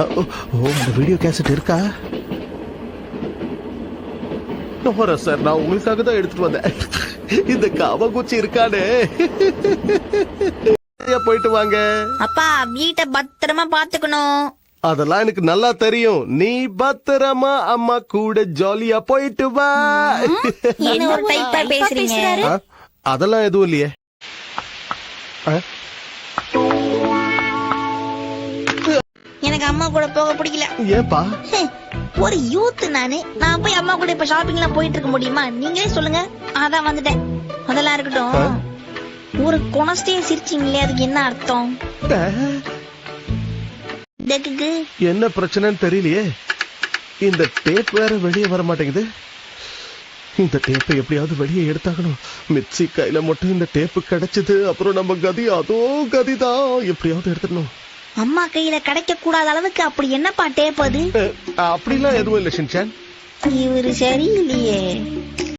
அந்த video cassette இருக்கா? Sir, நான் உங்களுக்காக தான் எடுத்துட்டு வந்தேன். இந்த காவகுச்சி இருக்கானே. போயிட்டு வாங்க. அப்பா வீட்டை பத்திரமா பாத்துக்கணும். அதெல்லாம் எனக்கு நல்லா தெரியும். நீ பத்திரமா அம்மா கூட ஜாலியா போயிட்டு வா. என்ன ஒரு டைப்பா பேசுறீங்க? அதெல்லாம் எதுவும் இல்லையே. எனக்கு அம்மா கூட போக பிடிக்கல. ஏப்பா? ஒரு யூத் நான் போய் அம்மா கூட இப்ப ஷாப்பிங் எல்லாம் போயிட்டு இருக்க முடியுமா? நீங்களே சொல்லுங்க. அதான் வந்துட்டேன். அதெல்லாம் இருக்கட்டும். ஒரு குணஸ்டே சிரிச்சீங்களே, அதுக்கு என்ன அர்த்தம்? என்ன பிரச்சனைன்னு தெரியலையே. இந்த டேப் வேற வெளியே வர மாட்டேங்குது. இந்த டேப்பை எப்படியாவது வெளியே எடுத்தாகணும். மிச்சி கையில மட்டும் இந்த டேப்பு கிடைச்சது, அப்புறம் நம்ம கதி அதோ கதிதான். எப்படியாவது எடுத்துடணும். அம்மா கையில கிடைக்க கூடாத அளவுக்கு அப்படி என்னப்பா டேப் அது? அப்படிலாம் எதுவும் இல்ல ஷின்சான். இவரு சரியில்லையே.